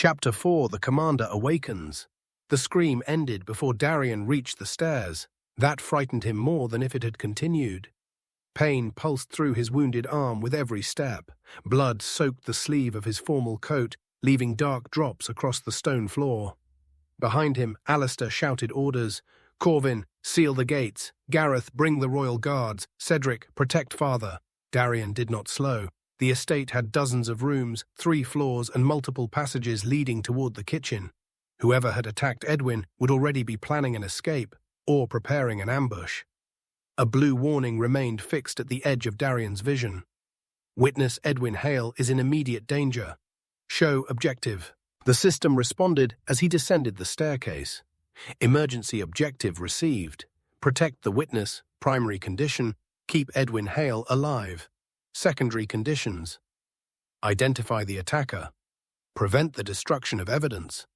Chapter 4: The Commander Awakens. The scream ended before Darian reached the stairs. That frightened him more than if it had continued. Pain pulsed through his wounded arm with every step. Blood soaked the sleeve of his formal coat, leaving dark drops across the stone floor. Behind him, Alistair shouted orders. Corvin, seal the gates. Gareth, bring the royal guards. Cedric, protect father. Darian did not slow. The estate had dozens of rooms, 3 floors, and multiple passages leading toward the kitchen. Whoever had attacked Edwin would already be planning an escape or preparing an ambush. A blue warning remained fixed at the edge of Darian's vision. Witness Edwin Hale is in immediate danger. Show objective. The system responded as he descended the staircase. Emergency objective received. Protect the witness. Primary condition. Keep Edwin Hale alive. Secondary conditions. Identify the attacker. Prevent the destruction of evidence.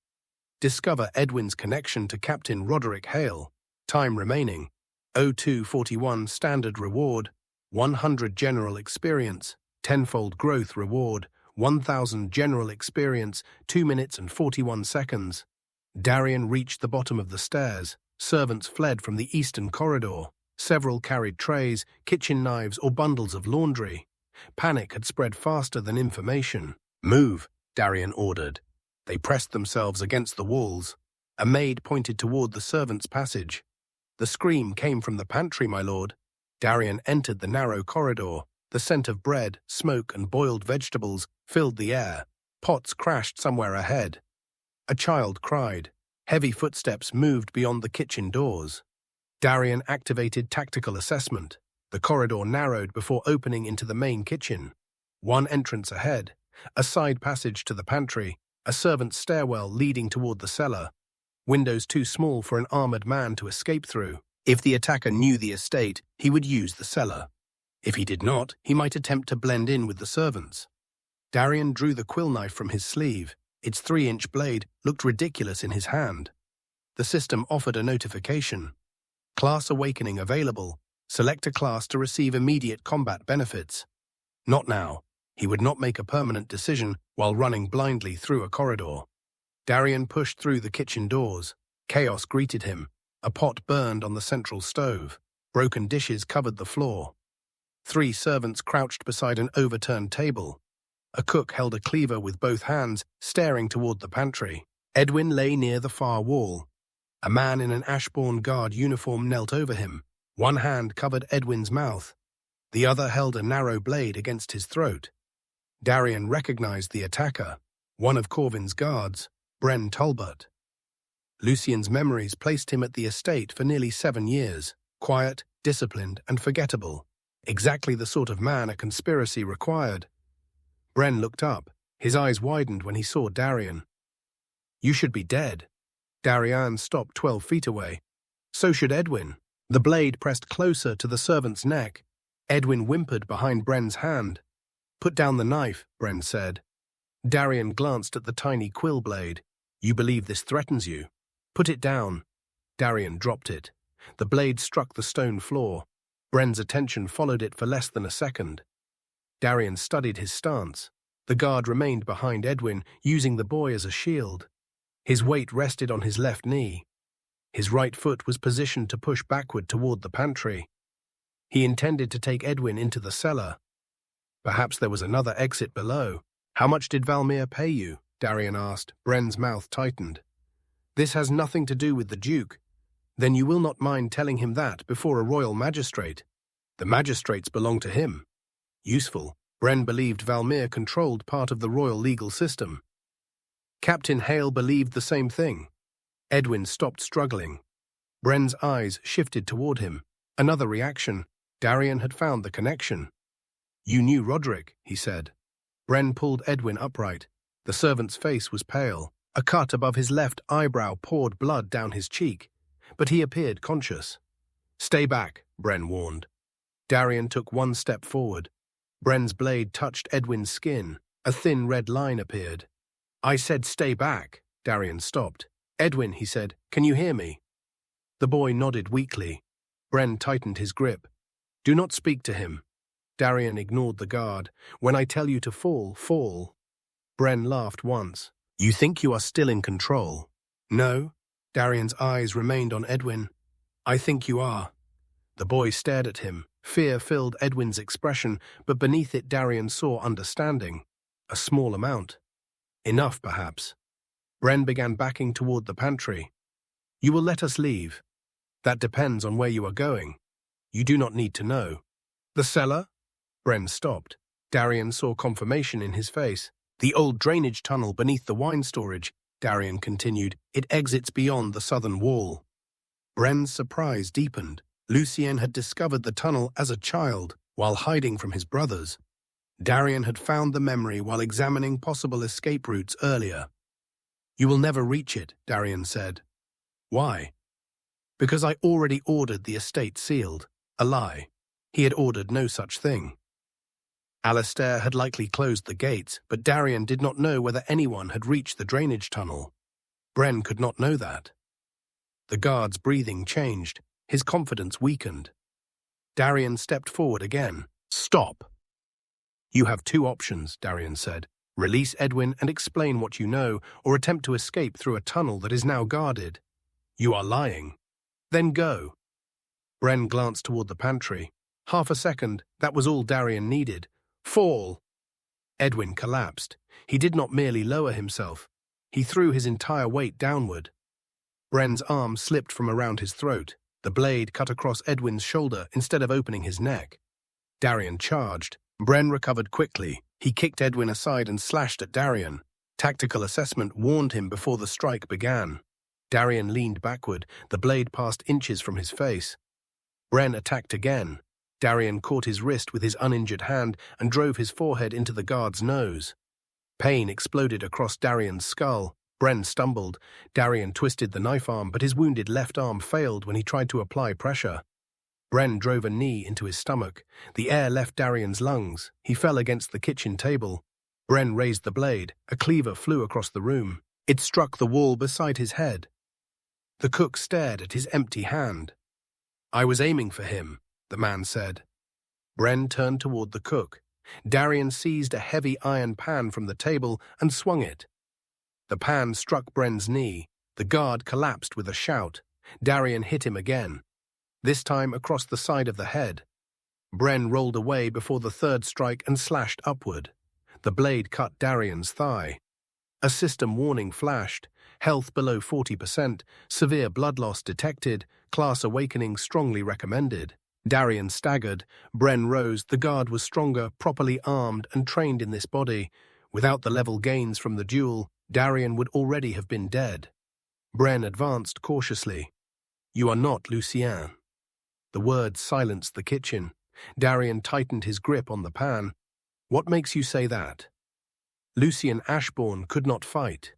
Discover Edwin's connection to Captain Roderick Hale. Time remaining. 0241 standard reward. 100 general experience. 10-fold growth reward. 1000 general experience. 2 minutes and 41 seconds. Darian reached the bottom of the stairs. Servants fled from the eastern corridor. Several carried trays, kitchen knives, or bundles of laundry. Panic had spread faster than information. Move, Darian ordered. They pressed themselves against the walls. A maid pointed toward the servants' passage. The scream came from the pantry, my lord. Darian entered the narrow corridor. The scent of bread, smoke, and boiled vegetables filled the air. Pots crashed somewhere ahead. A child cried. Heavy footsteps moved beyond the kitchen doors. Darian activated tactical assessment. The corridor narrowed before opening into the main kitchen. One entrance ahead, a side passage to the pantry, a servant's stairwell leading toward the cellar. Windows too small for an armored man to escape through. If the attacker knew the estate, he would use the cellar. If he did not, he might attempt to blend in with the servants. Darian drew the quill knife from his sleeve. Its 3-inch blade looked ridiculous in his hand. The system offered a notification. Class Awakening available. Select a class to receive immediate combat benefits. Not now. He would not make a permanent decision while running blindly through a corridor. Darian pushed through the kitchen doors. Chaos greeted him. A pot burned on the central stove. Broken dishes covered the floor. 3 servants crouched beside an overturned table. A cook held a cleaver with both hands, staring toward the pantry. Edwin lay near the far wall. A man in an Ashbourne Guard uniform knelt over him. One hand covered Edwin's mouth. The other held a narrow blade against his throat. Darian recognized the attacker, one of Corvin's guards, Bren Talbot. Lucian's memories placed him at the estate for nearly 7 years, quiet, disciplined, and forgettable. Exactly the sort of man a conspiracy required. Bren looked up. His eyes widened when he saw Darian. You should be dead. Darian stopped 12 feet away. So should Edwin. The blade pressed closer to the servant's neck. Edwin whimpered behind Bren's hand. Put down the knife, Bren said. Darian glanced at the tiny quill blade. You believe this threatens you? Put it down. Darian dropped it. The blade struck the stone floor. Bren's attention followed it for less than a second. Darian studied his stance. The guard remained behind Edwin, using the boy as a shield. His weight rested on his left knee. His right foot was positioned to push backward toward the pantry. He intended to take Edwin into the cellar. Perhaps there was another exit below. How much did Valmir pay you? Darian asked. Bren's mouth tightened. This has nothing to do with the Duke. Then you will not mind telling him that before a royal magistrate. The magistrates belong to him. Useful. Bren believed Valmir controlled part of the royal legal system. Captain Hale believed the same thing. Edwin stopped struggling. Bren's eyes shifted toward him. Another reaction. Darian had found the connection. You knew Roderick, he said. Bren pulled Edwin upright. The servant's face was pale. A cut above his left eyebrow poured blood down his cheek, but he appeared conscious. Stay back, Bren warned. Darian took 1 step forward. Bren's blade touched Edwin's skin. A thin red line appeared. I said stay back. Darian stopped. Edwin, he said, can you hear me? The boy nodded weakly. Bren tightened his grip. Do not speak to him. Darian ignored the guard. When I tell you to fall, fall. Bren laughed once. You think you are still in control? No. Darian's eyes remained on Edwin. I think you are. The boy stared at him. Fear filled Edwin's expression, but beneath it Darian saw understanding. A small amount. Enough, perhaps. Bren began backing toward the pantry. You will let us leave. That depends on where you are going. You do not need to know. The cellar? Bren stopped. Darian saw confirmation in his face. The old drainage tunnel beneath the wine storage, Darian continued. It exits beyond the southern wall. Bren's surprise deepened. Lucien had discovered the tunnel as a child, while hiding from his brothers. Darian had found the memory while examining possible escape routes earlier. You will never reach it, Darian said. Why? Because I already ordered the estate sealed. A lie. He had ordered no such thing. Alistair had likely closed the gates, but Darian did not know whether anyone had reached the drainage tunnel. Bren could not know that. The guard's breathing changed. His confidence weakened. Darian stepped forward again. Stop. You have two options, Darian said. Release Edwin and explain what you know, or attempt to escape through a tunnel that is now guarded. You are lying. Then go. Bren glanced toward the pantry. Half a second, that was all Darian needed. Fall! Edwin collapsed. He did not merely lower himself. He threw his entire weight downward. Bren's arm slipped from around his throat. The blade cut across Edwin's shoulder instead of opening his neck. Darian charged. Bren recovered quickly. He kicked Edwin aside and slashed at Darian. Tactical assessment warned him before the strike began. Darian leaned backward. The blade passed inches from his face. Bren attacked again. Darian caught his wrist with his uninjured hand and drove his forehead into the guard's nose. Pain exploded across Darian's skull. Bren stumbled. Darian twisted the knife arm, but his wounded left arm failed when he tried to apply pressure. Bren drove a knee into his stomach. The air left Darian's lungs. He fell against the kitchen table. Bren raised the blade. A cleaver flew across the room. It struck the wall beside his head. The cook stared at his empty hand. I was aiming for him, the man said. Bren turned toward the cook. Darian seized a heavy iron pan from the table and swung it. The pan struck Bren's knee. The guard collapsed with a shout. Darian hit him again, this time across the side of the head. Bren rolled away before the third strike and slashed upward. The blade cut Darian's thigh. A system warning flashed. Health below 40%, severe blood loss detected, class awakening strongly recommended. Darian staggered. Bren rose. The guard was stronger, properly armed, and trained in this body. Without the level gains from the duel, Darian would already have been dead. Bren advanced cautiously. You are not Lucien. The words silenced the kitchen. Darian tightened his grip on the pan. What makes you say that? Lucien Ashbourne could not fight.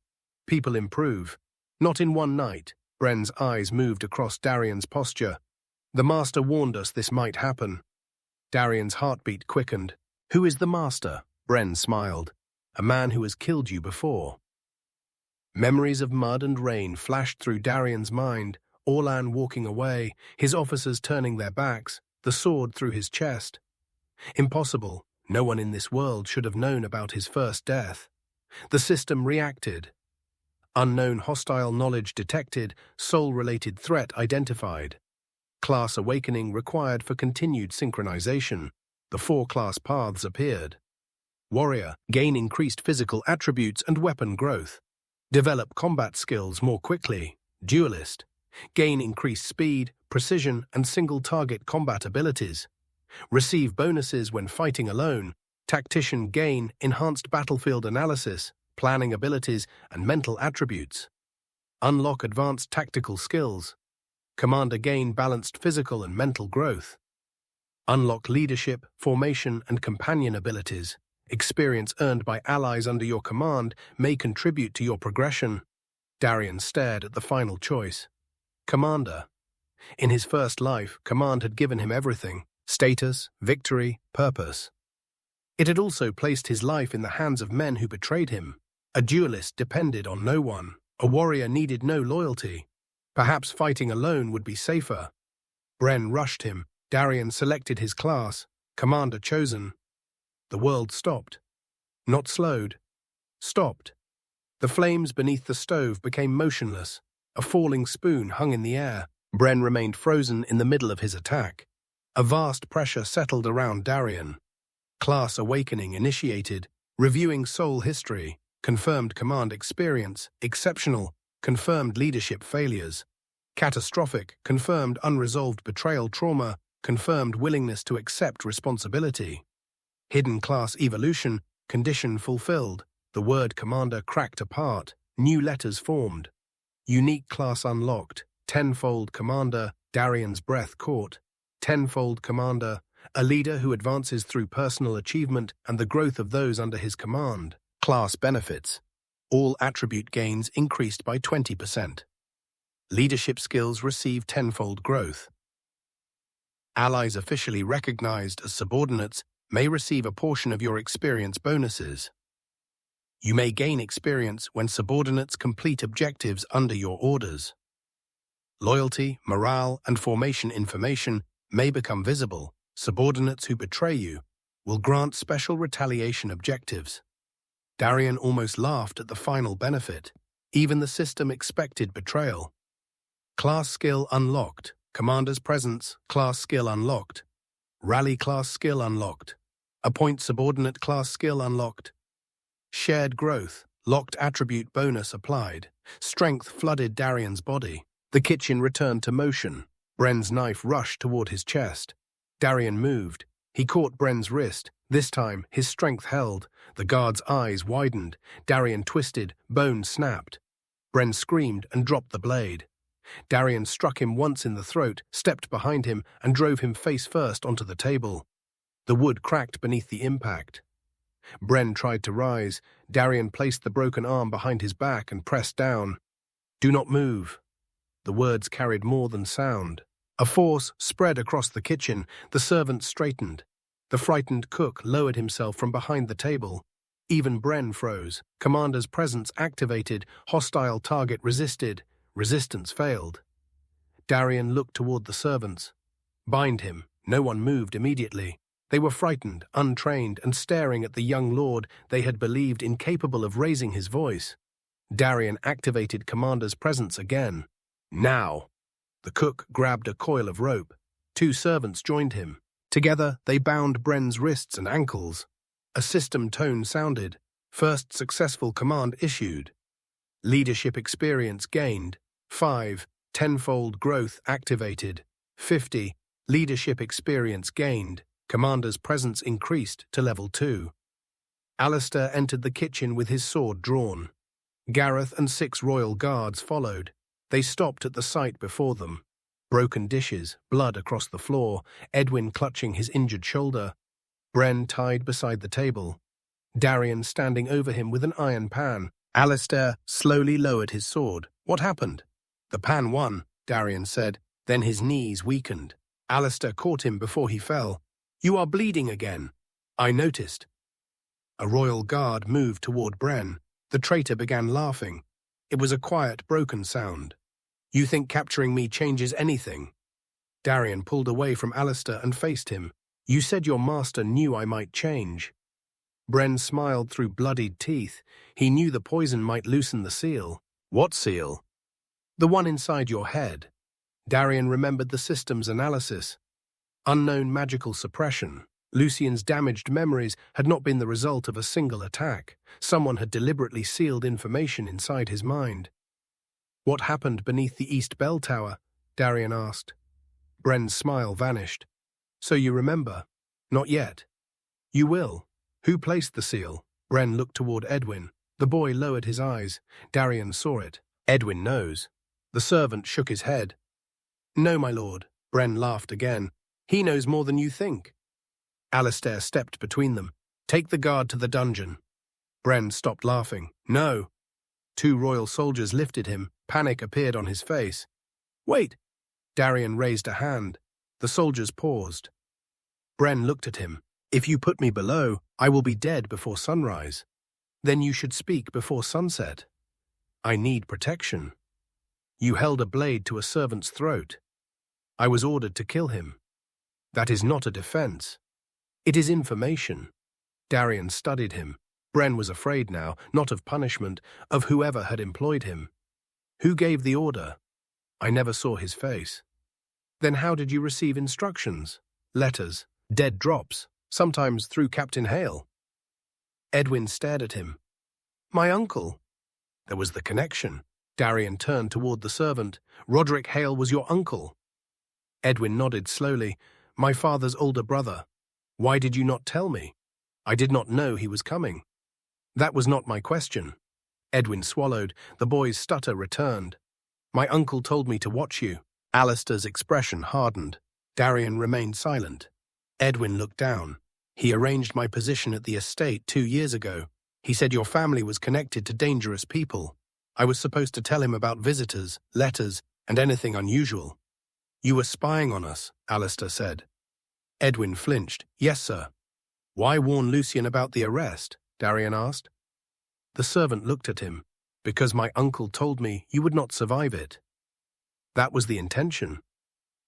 People improve. Not in one night. Bren's eyes moved across Darian's posture. The master warned us this might happen. Darian's heartbeat quickened. Who is the master? Bren smiled. A man who has killed you before. Memories of mud and rain flashed through Darian's mind. Orlan walking away, his officers turning their backs, the sword through his chest. Impossible. No one in this world should have known about his first death. The system reacted. Unknown hostile knowledge detected, soul-related threat identified. Class awakening required for continued synchronization. The 4 class paths appeared. Warrior, gain increased physical attributes and weapon growth. Develop combat skills more quickly. Duelist, gain increased speed, precision, and single-target combat abilities. Receive bonuses when fighting alone. Tactician, gain enhanced battlefield analysis, planning abilities, and mental attributes. Unlock advanced tactical skills. Commander, gain balanced physical and mental growth. Unlock leadership, formation, and companion abilities. Experience earned by allies under your command may contribute to your progression. Darian stared at the final choice. Commander. In his first life, command had given him everything: status, victory, purpose. It had also placed his life in the hands of men who betrayed him. A duelist depended on no one. A warrior needed no loyalty. Perhaps fighting alone would be safer. Bren rushed him. Darian selected his class. Commander chosen. The world stopped. Not slowed. Stopped. The flames beneath the stove became motionless. A falling spoon hung in the air. Bren remained frozen in the middle of his attack. A vast pressure settled around Darian. Class awakening initiated. Reviewing soul history. Confirmed command experience. Exceptional. Confirmed leadership failures. Catastrophic. Confirmed unresolved betrayal trauma. Confirmed willingness to accept responsibility. Hidden class evolution. Condition fulfilled. The word commander cracked apart. New letters formed. Unique class unlocked. Tenfold commander. Darian's breath caught. Tenfold commander. A leader who advances through personal achievement and the growth of those under his command. Class benefits. All attribute gains increased by 20%. Leadership skills receive tenfold growth. Allies officially recognized as subordinates may receive a portion of your experience bonuses. You may gain experience when subordinates complete objectives under your orders. Loyalty, morale, and formation information may become visible. Subordinates who betray you will grant special retaliation objectives. Darian almost laughed at the final benefit. Even the system expected betrayal. Class skill unlocked. Commander's presence, class skill unlocked. Rally class skill unlocked. Appoint subordinate class skill unlocked. Shared growth, locked attribute bonus applied. Strength flooded Darian's body. The kitchen returned to motion. Bren's knife rushed toward his chest. Darian moved. He caught Bren's wrist. This time, his strength held. The guard's eyes widened. Darian twisted. Bone snapped. Bren screamed and dropped the blade. Darian struck him once in the throat, stepped behind him, and drove him face first onto the table. The wood cracked beneath the impact. Bren tried to rise. Darian placed the broken arm behind his back and pressed down. "Do not move." The words carried more than sound. A force spread across the kitchen. The servants straightened. The frightened cook lowered himself from behind the table. Even Bren froze. Commander's presence activated. Hostile target resisted. Resistance failed. Darian looked toward the servants. Bind him. No one moved immediately. They were frightened, untrained, and staring at the young lord they had believed incapable of raising his voice. Darian activated Commander's presence again. Now! The cook grabbed a coil of rope. 2 servants joined him. Together, they bound Bren's wrists and ankles. A system tone sounded. First successful command issued. Leadership experience gained. 5. Tenfold growth activated. 50. Leadership experience gained. Commander's presence increased to level 2. Alistair entered the kitchen with his sword drawn. Gareth and 6 royal guards followed. They stopped at the sight before them. Broken dishes, blood across the floor, Edwin clutching his injured shoulder. Bren tied beside the table. Darian standing over him with an iron pan. Alistair slowly lowered his sword. "What happened?" "The pan won," Darian said. Then his knees weakened. Alistair caught him before he fell. "You are bleeding again." "I noticed." A royal guard moved toward Bren. The traitor began laughing. It was a quiet, broken sound. "You think capturing me changes anything?" Darian pulled away from Alistair and faced him. "You said your master knew I might change." Bren smiled through bloodied teeth. He knew the poison might loosen the seal. "What seal?" "The one inside your head." Darian remembered the system's analysis. Unknown magical suppression. Lucian's damaged memories had not been the result of a single attack. Someone had deliberately sealed information inside his mind. "What happened beneath the East Bell Tower?" Darian asked. Bren's smile vanished. "So you remember?" "Not yet." "You will." "Who placed the seal?" Bren looked toward Edwin. The boy lowered his eyes. Darian saw it. "Edwin knows." The servant shook his head. "No, my lord." Bren laughed again. "He knows more than you think." Alistair stepped between them. "Take the guard to the dungeon." Bren stopped laughing. "No." 2 royal soldiers lifted him. Panic appeared on his face. "Wait!" Darian raised a hand. The soldiers paused. Bren looked at him. "If you put me below, I will be dead before sunrise. Then you should speak before sunset. I need protection. You held a blade to a servant's throat. I was ordered to kill him. That is not a defense. It is information." Darian studied him. Bren was afraid now, not of punishment, of whoever had employed him. Who gave the order? I never saw his face. Then how did you receive instructions? Letters, dead drops, sometimes through Captain Hale. Edwin stared at him. My uncle. There was the connection. Darian turned toward the servant. Roderick Hale was your uncle. Edwin nodded slowly. My father's older brother. Why did you not tell me? I did not know he was coming. That was not my question. Edwin swallowed. The boy's stutter returned. My uncle told me to watch you. Alistair's expression hardened. Darian remained silent. Edwin looked down. He arranged my position at the estate 2 years ago. He said your family was connected to dangerous people. I was supposed to tell him about visitors, letters, and anything unusual. You were spying on us, Alistair said. Edwin flinched. Yes, sir. Why warn Lucian about the arrest? Darian asked. The servant looked at him. Because my uncle told me you would not survive it. That was the intention.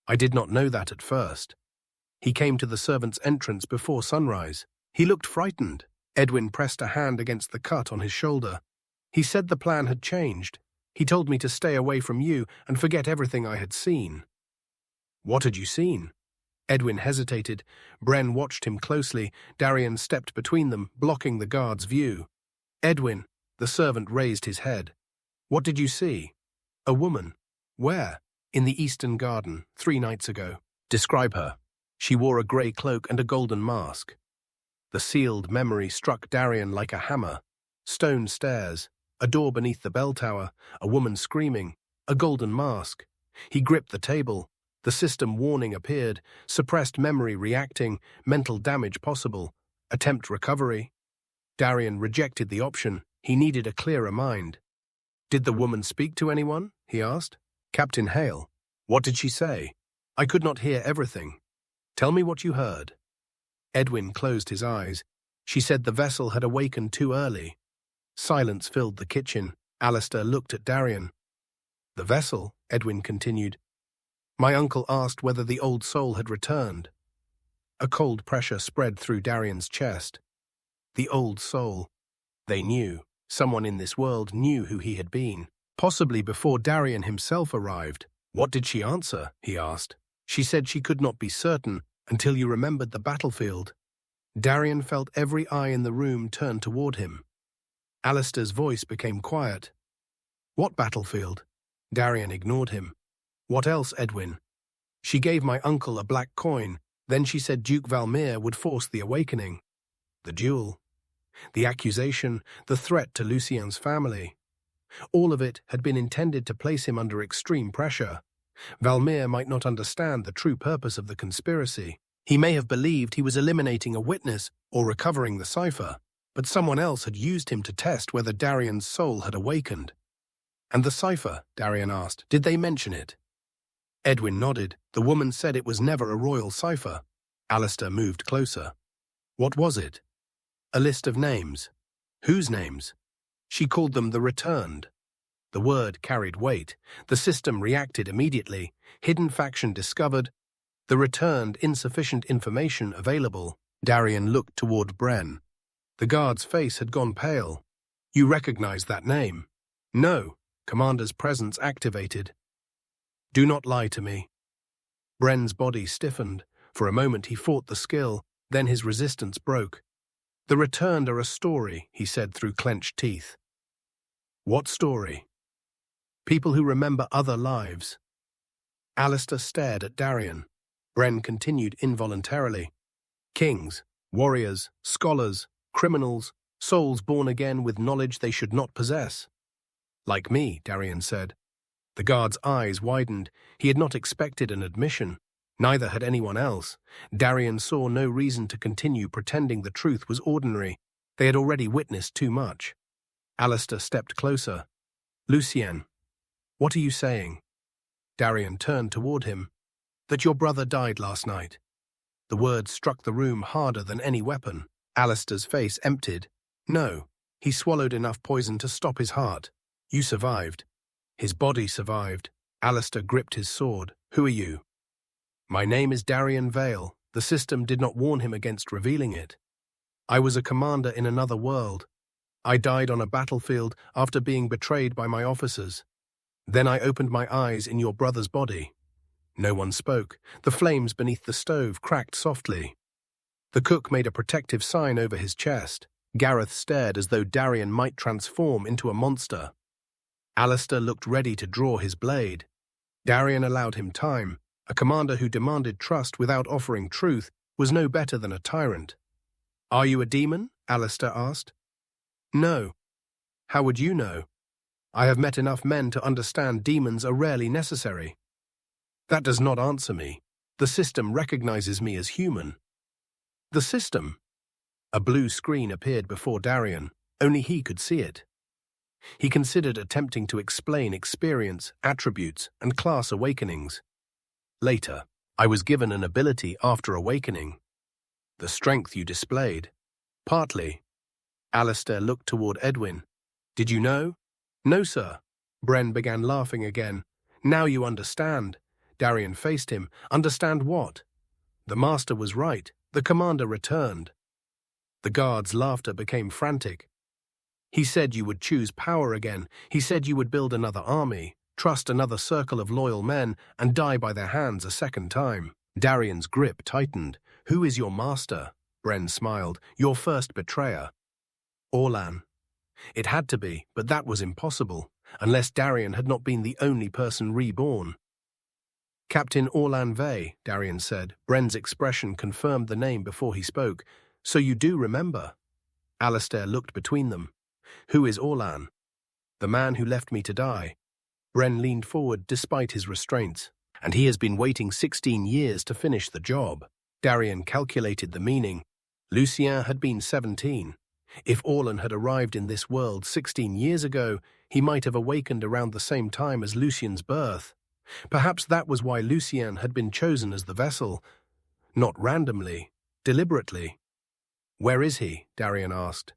I did not know that at first. He came to the servant's entrance before sunrise. He looked frightened. Edwin pressed a hand against the cut on his shoulder. He said the plan had changed. He told me to stay away from you and forget everything I had seen. What had you seen? Edwin hesitated. Bren watched him closely. Darian stepped between them, blocking the guard's view. Edwin, the servant raised his head. What did you see? A woman. Where? In the eastern garden, 3 nights ago. Describe her. She wore a grey cloak and a golden mask. The sealed memory struck Darian like a hammer. Stone stairs, a door beneath the bell tower, a woman screaming, a golden mask. He gripped the table. The system warning appeared, suppressed memory reacting, mental damage possible, attempt recovery. Darian rejected the option. He needed a clearer mind. Did the woman speak to anyone? He asked. Captain Hale. What did she say? I could not hear everything. Tell me what you heard. Edwin closed his eyes. She said the vessel had awakened too early. Silence filled the kitchen. Alistair looked at Darian. The vessel, Edwin continued. My uncle asked whether the old soul had returned. A cold pressure spread through Darian's chest. The old soul. They knew. Someone in this world knew who he had been. Possibly before Darian himself arrived. What did she answer? He asked. She said she could not be certain until you remembered the battlefield. Darian felt every eye in the room turn toward him. Alistair's voice became quiet. What battlefield? Darian ignored him. What else, Edwin? She gave my uncle a black coin. Then she said Duke Valmir would force the awakening. The duel. The accusation, the threat to Lucien's family. All of it had been intended to place him under extreme pressure. Valmir might not understand the true purpose of the conspiracy. He may have believed he was eliminating a witness or recovering the cipher, but someone else had used him to test whether Darian's soul had awakened. And the cipher, Darian asked, did they mention it? Edwin nodded. The woman said it was never a royal cipher. Alistair moved closer. What was it? A list of names. Whose names? She called them the returned. The word carried weight. The system reacted immediately. Hidden faction discovered. The returned, insufficient information available. Darian looked toward Bren. The guard's face had gone pale. You recognize that name? No. Commander's presence activated. Do not lie to me. Bren's body stiffened. For a moment he fought the skill, then his resistance broke. The returned are a story, he said through clenched teeth. What story? People who remember other lives. Alistair stared at Darian. Bren continued involuntarily. Kings, warriors, scholars, criminals, souls born again with knowledge they should not possess. Like me, Darian said. The guard's eyes widened. He had not expected an admission. Neither had anyone else. Darian saw no reason to continue pretending the truth was ordinary. They had already witnessed too much. Alistair stepped closer. Lucien, what are you saying? Darian turned toward him. That your brother died last night. The words struck the room harder than any weapon. Alistair's face emptied. No, he swallowed enough poison to stop his heart. You survived. His body survived. Alistair gripped his sword. Who are you? My name is Darian Vale. The system did not warn him against revealing it. I was a commander in another world. I died on a battlefield after being betrayed by my officers. Then I opened my eyes in your brother's body. No one spoke. The flames beneath the stove cracked softly. The cook made a protective sign over his chest. Gareth stared as though Darian might transform into a monster. Alistair looked ready to draw his blade. Darian allowed him time. A commander who demanded trust without offering truth was no better than a tyrant. "Are you a demon?" Alistair asked. "No." "How would you know?" "I have met enough men to understand demons are rarely necessary." "That does not answer me. The system recognizes me as human." "The system?" A blue screen appeared before Darian. Only he could see it. He considered attempting to explain experience, attributes, and class awakenings. Later, "I was given an ability after awakening." "The strength you displayed?" "Partly." Alistair looked toward Edwin. "Did you know?" "No, sir." Bren began laughing again. "Now you understand." Darian faced him. "Understand what?" "The master was right." The commander returned. The guard's laughter became frantic. "He said you would choose power again. He said you would build another army, trust another circle of loyal men, and die by their hands a second time." Darian's grip tightened. "Who is your master?" Bren smiled. "Your first betrayer." "Orlan." It had to be, but that was impossible, unless Darian had not been the only person reborn. "Captain Orlan Vey," Darian said. Bren's expression confirmed the name before he spoke. "So you do remember?" Alistair looked between them. "Who is Orlan?" "The man who left me to die." Bren leaned forward despite his restraints. "And he has been waiting 16 years to finish the job." Darian calculated the meaning. Lucien had been 17. If Orlan had arrived in this world 16 years ago, he might have awakened around the same time as Lucien's birth. Perhaps that was why Lucien had been chosen as the vessel. Not randomly, deliberately. "Where is he?" Darian asked.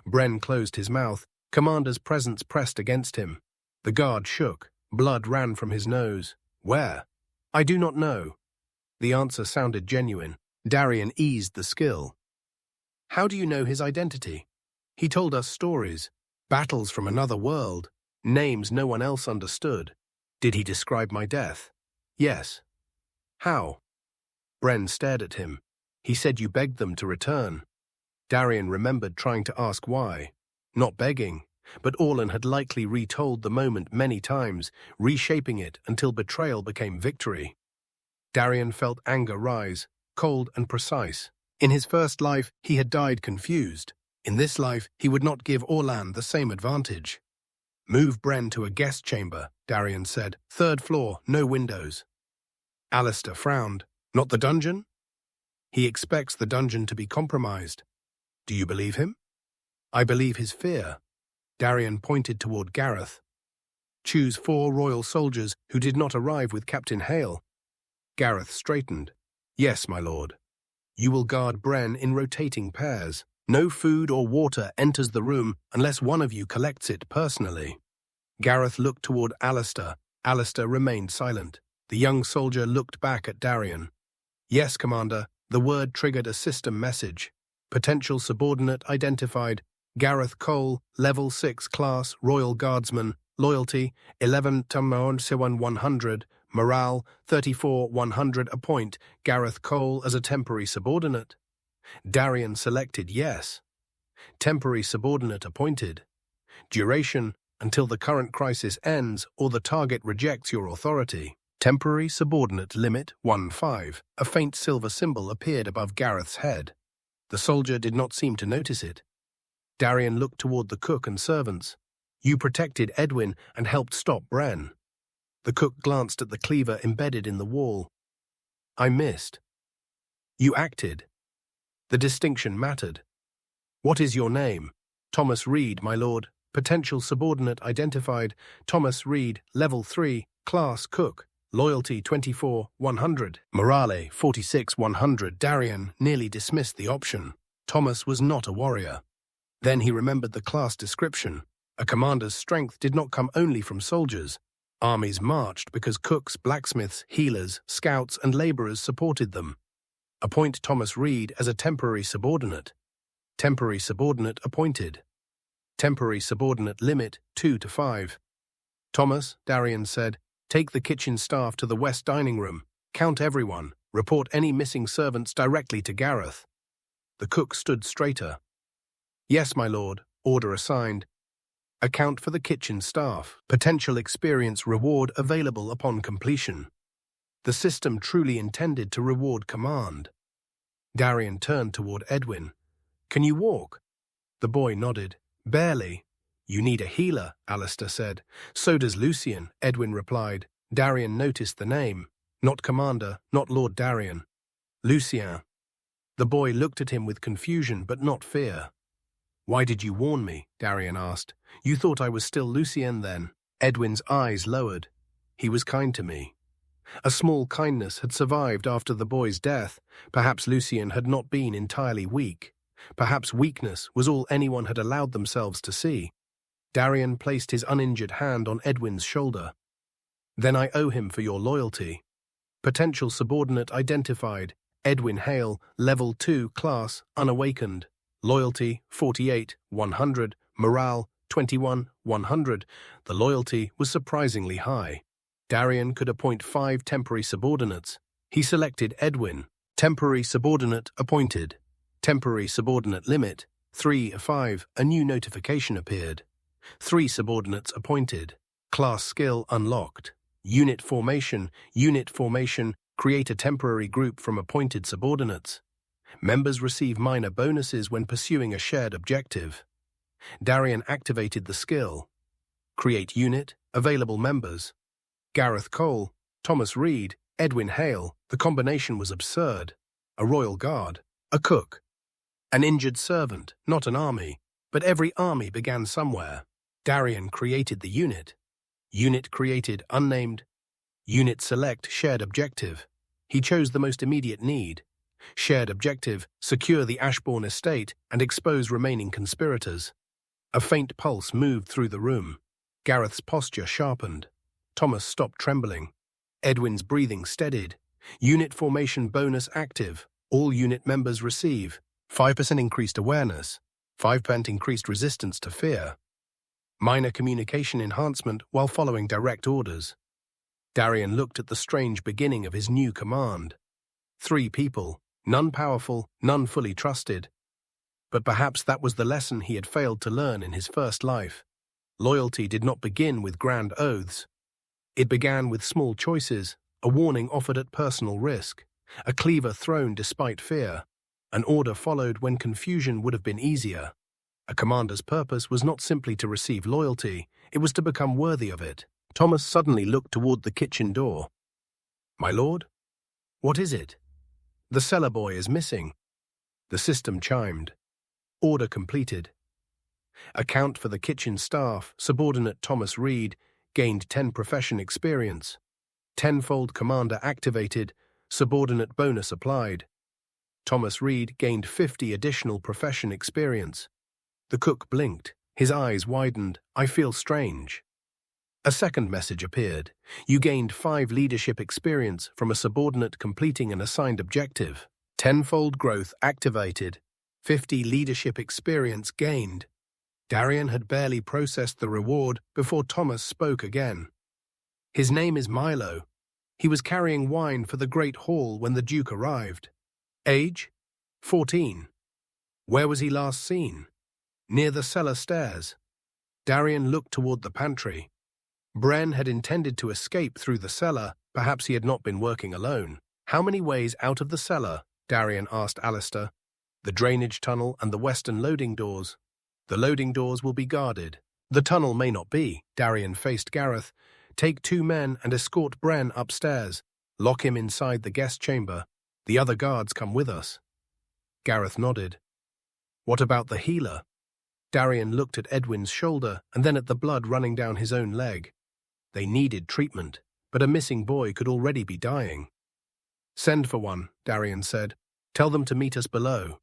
Bren closed his mouth. Commander's presence pressed against him. The guard shook. Blood ran from his nose. "Where?" "I do not know." The answer sounded genuine. Darian eased the skill. "How do you know his identity?" "He told us stories. Battles from another world. Names no one else understood." "Did he describe my death?" "Yes." "How?" Bren stared at him. "He said you begged them to return." Darian remembered trying to ask why. Not begging, but Orlan had likely retold the moment many times, reshaping it until betrayal became victory. Darian felt anger rise, cold and precise. In his first life, he had died confused. In this life, he would not give Orlan the same advantage. "Move Bren to a guest chamber," Darian said. "Third floor, no windows." Alistair frowned. "Not the dungeon?" "He expects the dungeon to be compromised." "Do you believe him?" "I believe his fear." Darian pointed toward Gareth. "Choose 4 royal soldiers who did not arrive with Captain Hale." Gareth straightened. "Yes, my lord." "You will guard Bren in rotating pairs. No food or water enters the room unless one of you collects it personally." Gareth looked toward Alistair. Alistair remained silent. The young soldier looked back at Darian. "Yes, Commander." The word triggered a system message. Potential subordinate identified. Gareth Cole, level 6 class, Royal Guardsman, loyalty 11/100, morale 34/100. Appoint Gareth Cole as a temporary subordinate. Darian selected yes. Temporary subordinate appointed. Duration until the current crisis ends or the target rejects your authority. Temporary subordinate limit 1-5. A faint silver symbol appeared above Gareth's head. The soldier did not seem to notice it. Darian looked toward the cook and servants. "You protected Edwin and helped stop Bren." The cook glanced at the cleaver embedded in the wall. "I missed." "You acted." The distinction mattered. "What is your name?" "Thomas Reed, my lord." Potential subordinate identified. Thomas Reed, level 3, class cook, loyalty 24/100, morale 46/100. Darian nearly dismissed the option. Thomas was not a warrior. Then he remembered the class description. A commander's strength did not come only from soldiers. Armies marched because cooks, blacksmiths, healers, scouts, and laborers supported them. Appoint Thomas Reed as a temporary subordinate. Temporary subordinate appointed. Temporary subordinate limit 2 to 5. Thomas, Darian said, take the kitchen staff to the west dining room. Count everyone. Report any missing servants directly to Gareth. The cook stood straighter. Yes, my lord. Order assigned. Account for the kitchen staff. Potential experience reward available upon completion. The system truly intended to reward command. Darian turned toward Edwin. Can you walk? The boy nodded. Barely. You need a healer, Alistair said. So does Lucien, Edwin replied. Darian noticed the name. Not Commander, not Lord Darian. Lucien. The boy looked at him with confusion but not fear. Why did you warn me? Darian asked. You thought I was still Lucien then? Edwin's eyes lowered. He was kind to me. A small kindness had survived after the boy's death. Perhaps Lucien had not been entirely weak. Perhaps weakness was all anyone had allowed themselves to see. Darian placed his uninjured hand on Edwin's shoulder. Then I owe him for your loyalty. Potential subordinate identified. Edwin Hale, Level 2, Class, Unawakened. Loyalty, 48, 100. Morale, 21, 100. The loyalty was surprisingly high. Darian could appoint 5 temporary subordinates. He selected Edwin. Temporary subordinate appointed. Temporary subordinate limit, 3 of 5. A new notification appeared. 3 subordinates appointed. Class skill unlocked. Unit formation. Create a temporary group from appointed subordinates. Members receive minor bonuses when pursuing a shared objective. Darian activated the skill. Create unit. Available members. Gareth Cole, Thomas Reed, Edwin Hale. The combination was absurd. A royal guard. A cook. An injured servant, not an army. But every army began somewhere. Darian created the unit. Unit created, unnamed. Unit select, shared objective. He chose the most immediate need. Shared objective, secure the Ashbourne estate and expose remaining conspirators. A faint pulse moved through the room. Gareth's posture sharpened. Thomas stopped trembling. Edwin's breathing steadied. Unit formation bonus active. All unit members receive 5% increased awareness, 5% increased resistance to fear. Minor communication enhancement while following direct orders. Darian looked at the strange beginning of his new command. 3 people, none powerful, none fully trusted. But perhaps that was the lesson he had failed to learn in his first life. Loyalty did not begin with grand oaths. It began with small choices, a warning offered at personal risk, a cleaver thrown despite fear. An order followed when confusion would have been easier. A commander's purpose was not simply to receive loyalty, it was to become worthy of it. Thomas suddenly looked toward the kitchen door. My lord? What is it? The cellar boy is missing. The system chimed. Order completed. Account for the kitchen staff, subordinate Thomas Reed, gained 10 profession experience. 10-fold commander activated, subordinate bonus applied. Thomas Reed gained 50 additional profession experience. The cook blinked. His eyes widened. I feel strange. A second message appeared. You gained 5 leadership experience from a subordinate completing an assigned objective. 10-fold growth activated. 50 leadership experience gained. Darian had barely processed the reward before Thomas spoke again. His name is Milo. He was carrying wine for the great hall when the Duke arrived. Age? 14. Where was he last seen? Near the cellar stairs. Darian looked toward the pantry. Bren had intended to escape through the cellar. Perhaps he had not been working alone. How many ways out of the cellar? Darian asked Alistair. The drainage tunnel and the western loading doors. The loading doors will be guarded. The tunnel may not be. Darian faced Gareth. Take 2 men and escort Bren upstairs. Lock him inside the guest chamber. The other guards come with us. Gareth nodded. What about the healer? Darian looked at Edwin's shoulder and then at the blood running down his own leg. They needed treatment, but a missing boy could already be dying. Send for one, Darian said. Tell them to meet us below.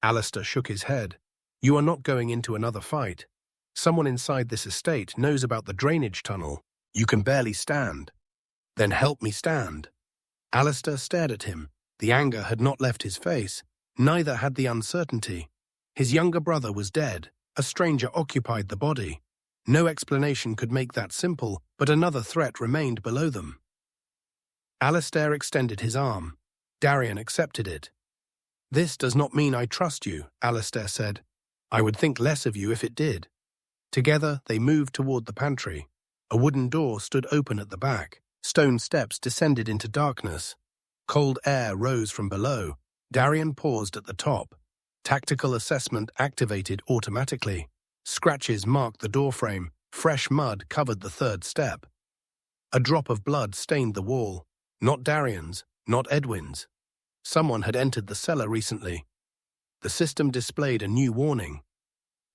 Alistair shook his head. You are not going into another fight. Someone inside this estate knows about the drainage tunnel. You can barely stand. Then help me stand. Alistair stared at him. The anger had not left his face. Neither had the uncertainty. His younger brother was dead. A stranger occupied the body. No explanation could make that simple, but another threat remained below them. Alistair extended his arm. Darian accepted it. "This does not mean I trust you," Alistair said. "I would think less of you if it did." Together, they moved toward the pantry. A wooden door stood open at the back. Stone steps descended into darkness. Cold air rose from below. Darian paused at the top. Tactical assessment activated automatically. Scratches marked the doorframe. Fresh mud covered the third step. A drop of blood stained the wall. Not Darian's, not Edwin's. Someone had entered the cellar recently. The system displayed a new warning.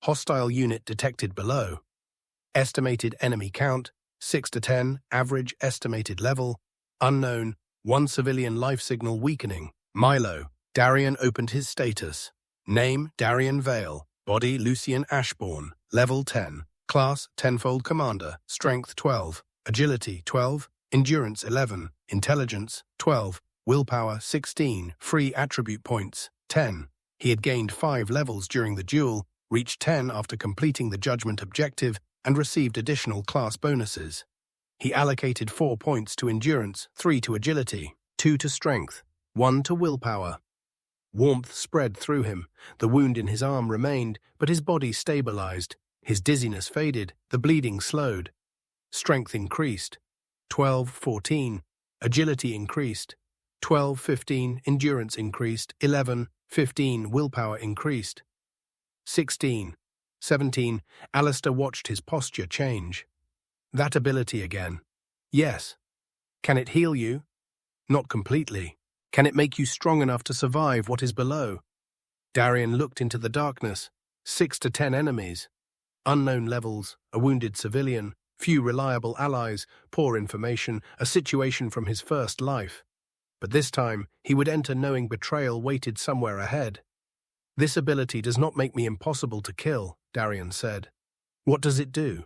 Hostile unit detected below. Estimated enemy count, 6 to 10, average estimated level, unknown, 1 civilian life signal weakening. Milo. Darian opened his status. Name, Darian Vale. Body, Lucian Ashbourne. Level 10. Class, Tenfold Commander. Strength, 12. Agility, 12. Endurance, 11. Intelligence, 12. Willpower, 16. Free attribute points, 10. He had gained 5 levels during the duel, reached 10 after completing the judgment objective, and received additional class bonuses. He allocated 4 points to endurance, 3 to agility, 2 to strength, 1 to willpower. Warmth spread through him. The wound in his arm remained, but his body stabilized. His dizziness faded, the bleeding slowed. Strength increased. 12-14. Agility increased. 12-15. Endurance increased. 11-15. Willpower increased. 16-17. Alistair watched his posture change. That ability again. Yes. Can it heal you? Not completely. Can it make you strong enough to survive what is below? Darian looked into the darkness. 6 to 10 enemies. Unknown levels, a wounded civilian, few reliable allies, poor information, a situation from his first life. But this time, he would enter knowing betrayal waited somewhere ahead. "This ability does not make me impossible to kill," Darian said. "What does it do?"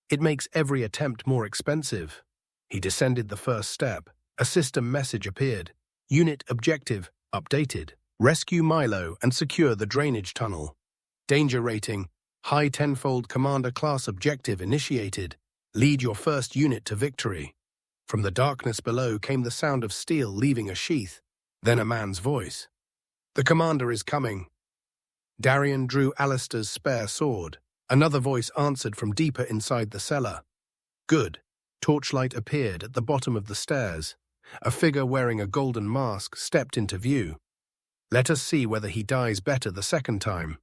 "It makes every attempt more expensive." He descended the first step. A system message appeared. Unit objective updated. Rescue Milo and secure the drainage tunnel. Danger rating. High Tenfold Commander class objective initiated. Lead your first unit to victory. From the darkness below came the sound of steel leaving a sheath, then a man's voice. "The commander is coming." Darian drew Alistair's spare sword. Another voice answered from deeper inside the cellar. "Good." Torchlight appeared at the bottom of the stairs. A figure wearing a golden mask stepped into view. "Let us see whether he dies better the second time."